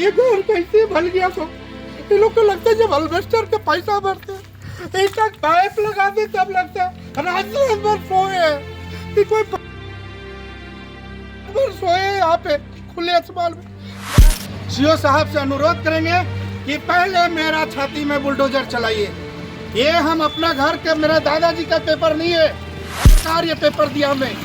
ये घर कैसे भल गया तो ये लोग को लगता है जब अल्वेस्टर के पैसा भरते एक पाइप लगा दे तब लगता है रात भर सोए कि कोई सोए यहाँ पे खुले अस्पताल में। सीओ साहब से अनुरोध करेंगे कि पहले मेरा छाती में बुलडोजर चलाइए। ये हम अपना घर के मेरे दादाजी का पेपर नहीं है, सरकार ये पेपर दिया हमें।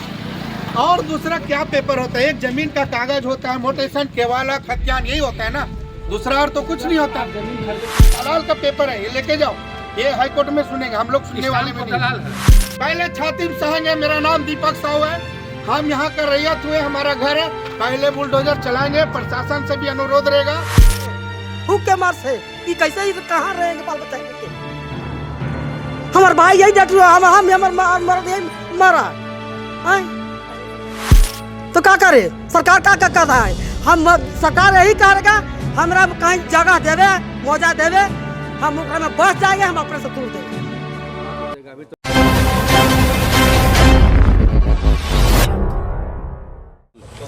और दूसरा क्या पेपर होता है? एक जमीन का कागज होता है, मोटेशन केवाला खतियान यही होता है ना, दूसरा और तो कुछ नहीं होता। दलाल का पेपर है, ये लेके जाओ, ये हाई कोर्ट में सुनेंगे, हम लोग सुनने वाले में नहीं। पहले छाती में सहेंगे। मेरा नाम दीपक साहू है, हम यहाँ का रैयत हुए, हमारा घर है, पहले बुलडोजर चलाएंगे। प्रशासन से भी अनुरोध रहेगा। भूख के मार से ये कैसे ही कहाँ रहेंगे बाल बच्चे? हमारे भाई यही डट रहा, हम मरा तो क्या करे? सरकार का कहता है, हम सरकार यही करेगा हमरा कहीं जगह देवे, मौजा देवे, हम ओकरा में बस जाएंगे, हम अपने से दूर देंगे।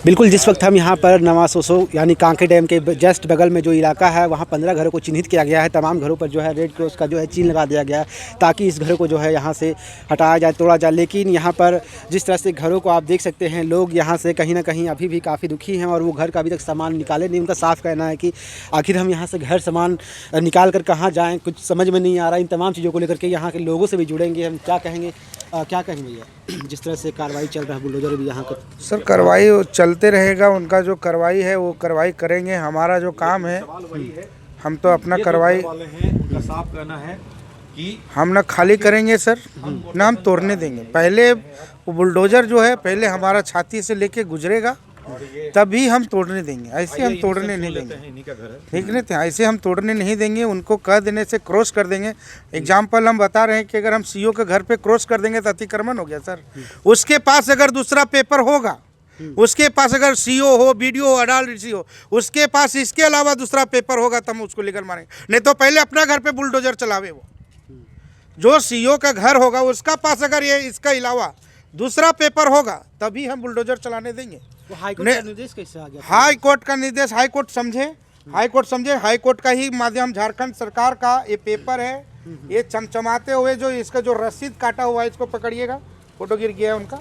बिल्कुल, जिस वक्त हम यहाँ पर नवासोसो यानी कांके डैम के जस्ट बगल में जो इलाका है वहाँ 15 घरों को चिन्हित किया गया है। तमाम घरों पर जो है रेड क्रॉस का जो है चिन्ह लगा दिया गया है ताकि इस घरों को जो है यहाँ से हटाया जाए, तोड़ा जाए। लेकिन यहाँ पर जिस तरह से घरों को आप देख सकते हैं, लोग यहाँ से कहीं ना कहीं अभी भी काफ़ी दुखी हैं और वो घर का अभी तक सामान निकाले नहीं। उनका साफ कहना है कि आखिर हम यहाँ से घर सामान निकाल कर कहाँ जाएँ, कुछ समझ में नहीं आ रहा। इन तमाम चीज़ों को लेकर के यहाँ के लोगों से भी जुड़ेंगे। हम क्या कहेंगे भैया, जिस तरह से कार्रवाई चल रहा है, बुलडोजर भी यहाँ पर सर कार्रवाई चलते रहेगा। उनका जो कार्रवाई है वो कार्रवाई करेंगे। हमारा जो काम है, हम तो अपना कार्रवाई उनका साफ कहना है कि हम ना खाली करेंगे सर, ना हम तोड़ने देंगे। पहले वो बुलडोजर जो है पहले हमारा छाती से लेके गुजरेगा, तभी हम तोड़ने देंगे। ऐसे हम तोड़ने नहीं देंगे, ठीक नहीं थे? ऐसे हम तोड़ने नहीं देंगे। उनको कह देने से क्रॉस कर देंगे। एग्जाम्पल हम बता रहे हैं कि अगर हम सीओ के घर पे क्रॉस कर देंगे तो अतिक्रमण हो गया सर। उसके पास अगर दूसरा पेपर होगा, उसके पास अगर सीओ हो, बीडीओ हो, अडाल्ट हो, उसके पास इसके अलावा दूसरा पेपर होगा तो हम उसको लीगल मानेंगे। नहीं तो पहले अपना घर पे बुलडोजर चलावे। वो जो सीओ का घर होगा उसका पास अगर ये इसका अलावा दूसरा पेपर होगा तभी हम बुलडोजर चलाने देंगे। हाई कोर्ट का निर्देश कैसे आ गया? हाई कोर्ट का निर्देश हाई कोर्ट समझे, हाई कोर्ट का ही माध्यम, झारखंड सरकार का ये पेपर है। ये चमचमाते हुए जो इसका जो रसीद काटा हुआ है, इसको पकड़िएगा, फोटो गिर गया है उनका,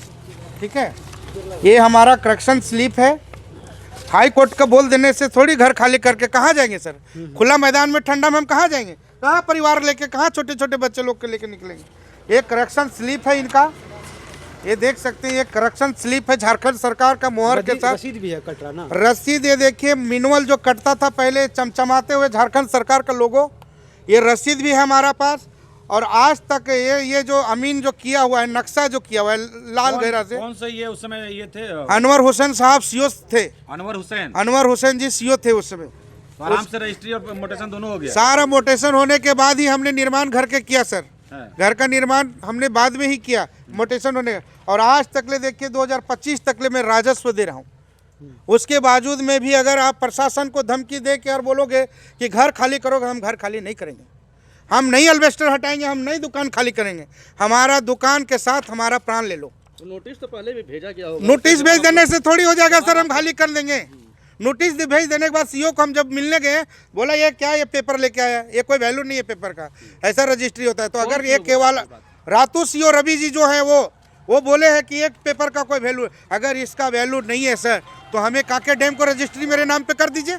ठीक है? ये हमारा करेक्शन स्लिप है। हाई कोर्ट का बोल देने से थोड़ी घर खाली करके कहाँ जाएंगे सर? खुला मैदान में ठंडा में हम कहाँ जाएंगे? कहाँ परिवार लेके, कहाँ छोटे छोटे बच्चे लोग के लेके निकलेंगे? ये करेक्शन स्लिप है इनका, ये देख सकते हैं। ये करेक्शन स्लिप है झारखंड सरकार का मोहर के साथ। रसीद भी है, कट रहा ना रसीद। ये देखिए मिनुअल जो कटता था पहले चमचमाते हुए झारखंड सरकार का लोगो, ये रसीद भी है हमारा पास। और आज तक ये जो अमीन जो किया हुआ है, नक्शा जो किया हुआ है लाल घेरा से, कौन से ये उस समय ये थे? अनवर हुसैन साहब सीओ थे। अनवर हुसैन जी सीओ थे उस समय। आराम से रजिस्ट्री और मोटेशन दोनों हो गया। सारा मोटेशन होने के बाद ही हमने निर्माण घर के किया सर। घर का निर्माण हमने बाद में ही किया, मोटेशन होने का। और आज तकले देखिए 2025 तकले मैं राजस्व दे रहा हूँ। उसके बावजूद में भी अगर आप प्रशासन को धमकी दे के और बोलोगे कि घर खाली करोगे, हम घर खाली नहीं करेंगे। हम नहीं अल्वेस्टर हटाएंगे, हम नहीं दुकान खाली करेंगे। हमारा दुकान के साथ हमारा प्राण ले लो। तो नोटिस तो पहले भी भेजा गया होगा। नोटिस भेज देने से थोड़ी हो जाएगा सर, हम खाली कर देंगे। नोटिस भेज देने के बाद सीओ को हम जब मिलने गए, बोला ये क्या, ये पेपर लेके आया, ये कोई वैल्यू नहीं है पेपर का, ऐसा रजिस्ट्री होता है। तो अगर ये केवल रातू सीओ रवि जी जो है वो बोले हैं कि एक पेपर का कोई वैल्यू, अगर इसका वैल्यू नहीं है सर तो हमें कांके डैम को रजिस्ट्री मेरे नाम पे कर दीजिए,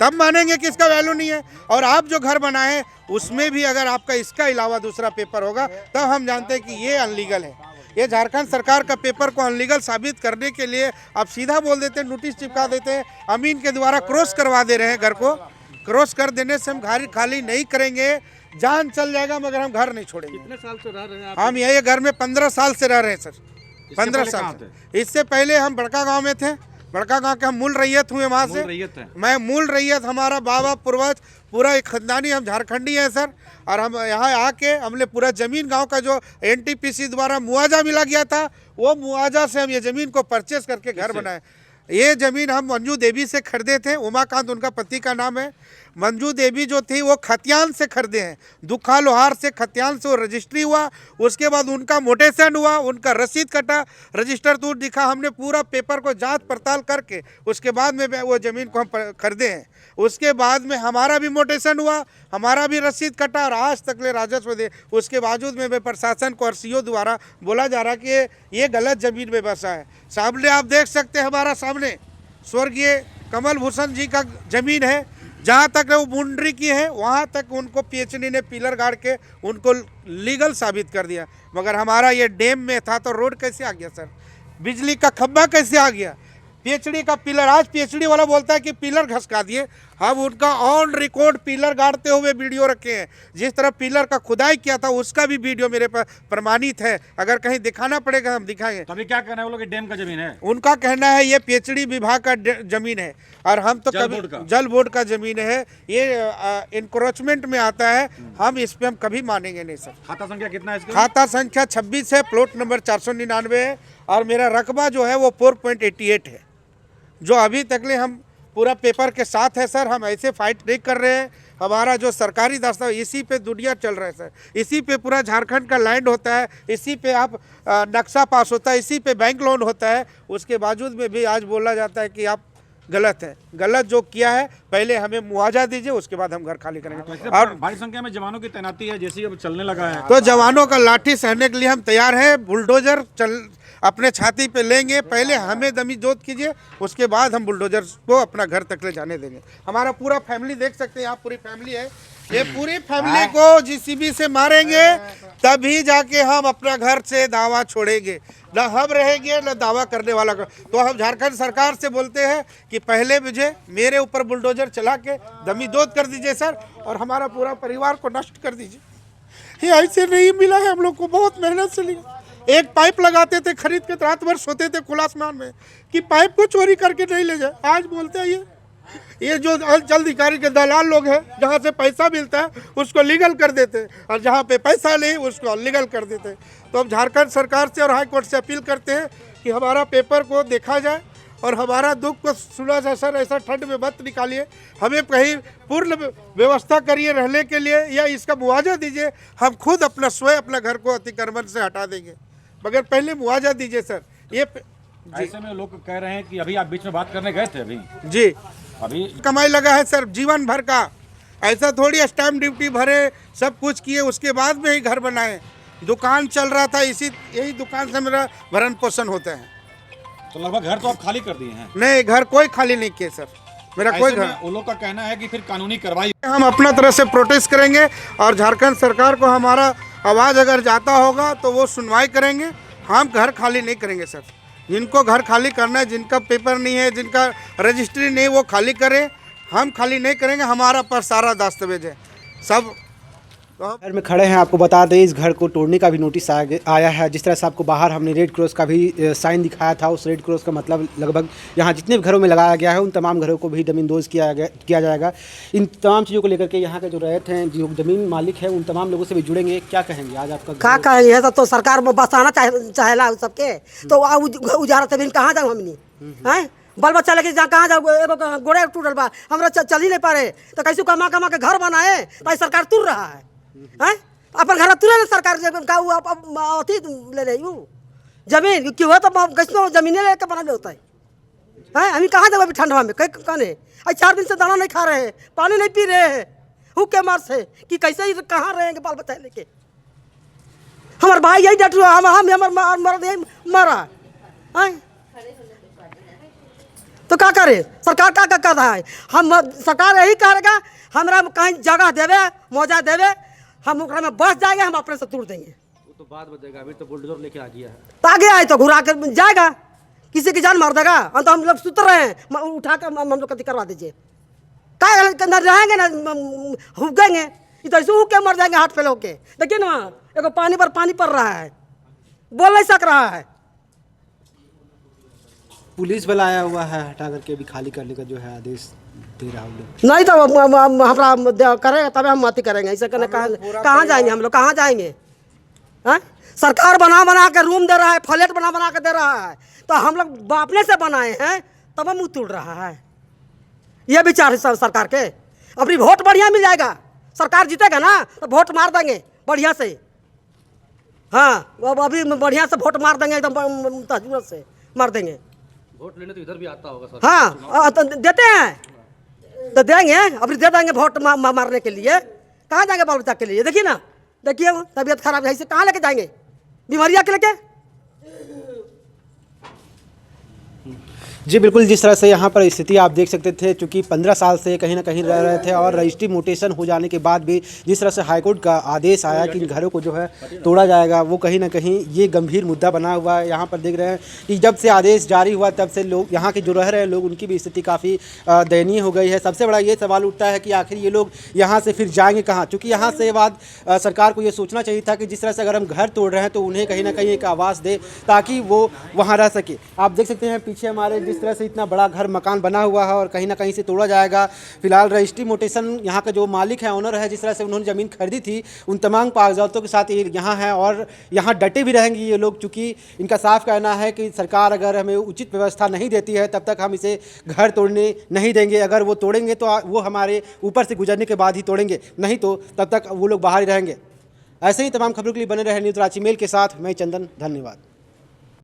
तब मानेंगे कि इसका वैल्यू नहीं है। और आप जो घर बनाए उसमें भी अगर आपका इसका अलावा दूसरा पेपर होगा तब हम जानते हैं कि ये अनलीगल है। ये झारखंड सरकार का पेपर को अनलीगल साबित करने के लिए आप सीधा बोल देते हैं, नोटिस चिपका देते हैं, अमीन के द्वारा क्रॉस करवा दे रहे हैं। घर को क्रॉस कर देने से हम घर खाली नहीं करेंगे, जान चल जाएगा मगर हम घर नहीं छोड़ेंगे। कितने साल से रह रहे हैं आप? हम यही घर में 15 साल से रह रहे हैं सर। 15 साल से। इससे पहले हम बड़का गांव में थे। बड़का गांव के हम मूल रैयत हुए वहाँ से। मैं मूल रैयत, हमारा बाबा पूर्वज पूरा एक खानदानी, हम झारखंडी हैं सर। और हम यहाँ आके हमने पूरा ज़मीन गांव का जो एनटीपीसी द्वारा मुआवजा मिला गया था, वो मुआवजा से हम ये ज़मीन को परचेस करके घर बनाए। ये ज़मीन हम मंजू देवी से खरीदे थे, उमाकांत उनका पति का नाम है। मंजू देवी जो थी वो खतियान से खरीदे हैं, दुखा लोहार से खतियान से वो रजिस्ट्री हुआ, उसके बाद उनका मोटेशन हुआ, उनका रसीद कटा, रजिस्टर दूर दिखा, हमने पूरा पेपर को जांच पड़ताल करके उसके बाद में वो ज़मीन को हम खरीदे हैं। उसके बाद में हमारा भी मोटेशन हुआ, हमारा भी रसीद कटा और आज तक ले राजस्व दे। उसके बावजूद में प्रशासन को और सीओ द्वारा बोला जा रहा कि ये गलत ज़मीन में बसा है। सामने आप देख सकते हैं, हमारा सामने स्वर्गीय कमल भूषण जी का ज़मीन है, जहाँ तक वो बाउंड्री की है वहाँ तक उनको पीएचडी ने पिलर गाड़ के उनको लीगल साबित कर दिया। मगर हमारा ये डैम में था तो रोड कैसे आ गया सर, बिजली का खंभा कैसे आ गया, पीएचडी का पिलर, आज पीएचडी वाला बोलता है कि पिलर घसका दिए। हम उनका ऑन रिकॉर्ड पिलर गाड़ते हुए वीडियो रखे हैं, जिस तरह पिलर का खुदाई किया था उसका भी वीडियो मेरे पास प्रमाणित है, अगर कहीं दिखाना पड़ेगा हम दिखाएंगे। तो अभी क्या कहना है वो लोग कि डैम का जमीन है? उनका कहना है ये पीएचडी विभाग का जमीन है और हम तो कभी जल बोर्ड का जमीन है, ये इंक्रोचमेंट में आता है, हम इस पे हम कभी मानेंगे नहीं सर। खाता संख्या कितना है इसका? खाता संख्या 26 है, प्लॉट नंबर 499 है और मेरा रकबा जो है वो 4.88 है, जो अभी तक ले हम पूरा पेपर के साथ है सर। हम ऐसे फाइट नहीं कर रहे हैं, हमारा जो सरकारी दस्तावेज इसी पे दुनिया चल रहा है सर, इसी पे पूरा झारखंड का लैंड होता है, इसी पे आप नक्शा पास होता है, इसी पे बैंक लोन होता है। उसके बावजूद में भी आज बोला जाता है कि आप गलत है। गलत जो किया है पहले हमें मुआवजा दीजिए, उसके बाद हम घर खाली करेंगे। और भारी संख्या में जवानों की तैनाती है, जैसे अब चलने लगा है तो जवानों का लाठी सहने के लिए हम तैयार हैं, बुलडोजर अपने छाती पे लेंगे, पहले हमें दमी जोत कीजिए, उसके बाद हम बुलडोजर को अपना घर तक ले जाने देंगे। हमारा पूरा फैमिली देख सकते हैं, यहाँ पूरी फैमिली है, ये पूरी फैमिली को जीसीबी से मारेंगे तभी जाके हम अपना घर से दावा छोड़ेंगे, न हम रहेंगे न दावा करने वाला। तो हम झारखंड सरकार से बोलते हैं कि पहले मुझे मेरे ऊपर बुलडोजर चला के दमी दोद कर दीजिए सर, और हमारा पूरा परिवार को नष्ट कर दीजिए। ये ऐसे नहीं मिला है, हम लोग को बहुत मेहनत से लिया। एक पाइप लगाते थे खरीद के, रात भर सोते थे खुला आसमान में कि पाइप को चोरी करके नहीं ले जाए। आज बोलते हैं ये जो जल्द अधिकारी के दलाल लोग हैं, जहाँ से पैसा मिलता है उसको लीगल कर देते हैं और जहाँ पे पैसा नहीं उसको लीगल कर देते हैं। तो हम झारखंड सरकार से और हाई कोर्ट से अपील करते हैं कि हमारा पेपर को देखा जाए और हमारा दुख को सुना जाए सर। ऐसा ठंड में मत निकालिए, हमें कहीं पूर्ण व्यवस्था करिए रहने के लिए या इसका मुआवजा दीजिए। हम खुद अपना स्वयं अपना घर को अतिक्रमण से हटा देंगे, मगर पहले मुआवजा दीजिए सर। ये ऐसे में लोग कह रहे हैं कि अभी आप बीच में बात करने गए थे, अभी जी अभी कमाई लगा है सर जीवन भर का, ऐसा थोड़ी स्टैम्प ड्यूटी भरे सब कुछ किए उसके बाद में ही घर बनाए। दुकान चल रहा था, यही दुकान से मेरा भरण पोषण होता है। तो लगभग घर तो आप खाली कर दिए हैं? नहीं, घर कोई खाली नहीं किए सर, मेरा कोई घर। उन लोग का कहना है कि फिर कानूनी कार्रवाई हम अपना तरह से प्रोटेस्ट करेंगे और झारखंड सरकार को हमारा आवाज़ अगर जाता होगा तो वो सुनवाई करेंगे। हम घर खाली नहीं करेंगे सर। जिनको घर खाली करना है, जिनका पेपर नहीं है, जिनका रजिस्ट्री नहीं, वो खाली करें, हम खाली नहीं करेंगे। हमारा पर सारा दस्तावेज है सब। घर में खड़े हैं, आपको बता दें इस घर को तोड़ने का भी नोटिस आया है। जिस तरह से आपको बाहर हमने रेड क्रॉस का भी साइन दिखाया था, उस रेड क्रॉस का मतलब लगभग यहाँ जितने भी घरों में लगाया गया है उन तमाम घरों को भी दमिनदोज किया जाएगा। इन तमाम चीज़ों को लेकर के यहाँ के जो रहते हैं, जो ज़मीन मालिक है, उन तमाम लोगों से भी जुड़ेंगे। क्या कहेंगे आज आपका? क्या कहेंगे, तो सरकार में बसाना चाहेला सबके, तो उजारा जमीन कहाँ जाऊँ हमनी हैं? बाल बच्चा लेके जहाँ कहाँ जाओ, एगो गोड़े टूटल बा, हमरा चल ही नहीं पारे, तो कैसे कमा कमा के घर बनाए? भाई सरकार तुर रहा है हैं? अपन घर तुरे सरकार अथी ले रही हूँ जमीन क्यों है, तो कैसे जमीने लेके बना होता है हैं? हम कहाँ जाओ अभी ठंडवा में? कहने 4 दिन से दाना नहीं खा रहे हैं, पानी नहीं पी रहे हैं, हु के मार से कि कैसे ही कहाँ रहेंगे बाल बच्चा लेके? हमारे भाई यही डट हुआ, हम मरा हैं, तो क्या करे सरकार? क्या कर रहा है? हम सरकार यही करेगा, हमरा कहीं जगह देवे, मुआवजा देवे, हम ओकरा में बस जाएंगे, हम अपने से तोड़ देंगे। वो तो बाद बताएगा, अभी तो बुलडोजर लेके आ गया है। तो आगे आए तो घुरा कर जाएगा, किसी की जान मार देगा। तो हम लोग सुत रहे हैं, उठा कर हम लोग कति करवा दीजिए। क्या न रहेंगे ना हुकेंगे, तो ऐसे हुक के मर जाएंगे हाथ फैल होके। देखिए ना, एगो पानी पर पानी पड़ रहा है, बोल नहीं सक रहा है। पुलिस वाला आया हुआ है, हटा करके अभी खाली करने का जो है आदेश दे रहा हूँ। नहीं तो हमारा करेगा तब हम मत करेंगे। ऐसे करने कहाँ जाएंगे हम लोग? कहाँ जाएंगे हैं? सरकार बना के रूम दे रहा है, फ्लैट बना के दे रहा है, तो हम लोग अपने से बनाए हैं तब हम मुँह तोड़ रहा है। ये विचार है सरकार के। अपनी वोट बढ़िया मिल जाएगा, सरकार जीतेगा ना तो वोट मार देंगे बढ़िया से। हाँ, वो अभी बढ़िया से वोट मार देंगे, एकदम तहजूरत से मार देंगे। वोट लेने तो इधर भी आता होगा सर। हाँ, तो देते हैं तो देंगे, अभी दे देंगे वोट मारने के लिए। कहाँ जाएंगे बाल बच्चा के लिए? देखिए ना, देखिए तबीयत खराब है, इसे कहाँ लेके जाएंगे बीमारियाँ के लेके? जी बिल्कुल, जिस तरह से यहाँ पर स्थिति आप देख सकते थे, चूँकि 15 साल से कहीं ना कहीं रह रहे थे और रजिस्ट्री म्यूटेशन हो जाने के बाद भी जिस तरह से हाईकोर्ट का आदेश आया कि इन घरों को जो है तोड़ा जाएगा, वो कहीं ना कहीं ये गंभीर मुद्दा बना हुआ है। यहाँ पर देख रहे हैं कि जब से आदेश जारी हुआ तब से लोग यहाँ के जो रह रहे हैं लोग, उनकी भी स्थिति काफ़ी दयनीय हो गई है। सबसे बड़ा ये सवाल उठता है कि आखिर ये लोग यहाँ से फिर जाएंगे कहाँ, चूँकि यहाँ से बाद सरकार को ये सोचना चाहिए था कि जिस तरह से अगर हम घर तोड़ रहे हैं तो उन्हें कहीं ना कहीं एक आवास दे ताकि वो वहाँ रह सके। आप देख सकते हैं पीछे हमारे जिस तरह से इतना बड़ा घर मकान बना हुआ है और कहीं ना कहीं से तोड़ा जाएगा। फिलहाल रजिस्ट्री म्यूटेशन यहाँ का जो मालिक है, ओनर है, जिस तरह से उन्होंने ज़मीन खरीदी थी उन तमाम कागजातों के साथ ये यहाँ है और यहाँ डटे भी रहेंगे ये लोग, चूँकि इनका साफ कहना है कि सरकार अगर हमें उचित व्यवस्था नहीं देती है तब तक हम इसे घर तोड़ने नहीं देंगे। अगर वो तोड़ेंगे तो वो हमारे ऊपर से गुजरने के बाद ही तोड़ेंगे, नहीं तो तब तक वो लोग बाहर ही रहेंगे। ऐसे ही तमाम खबरों के लिए बने रहे न्यूज़ रांची मेल के साथ मैं चंदन, धन्यवाद।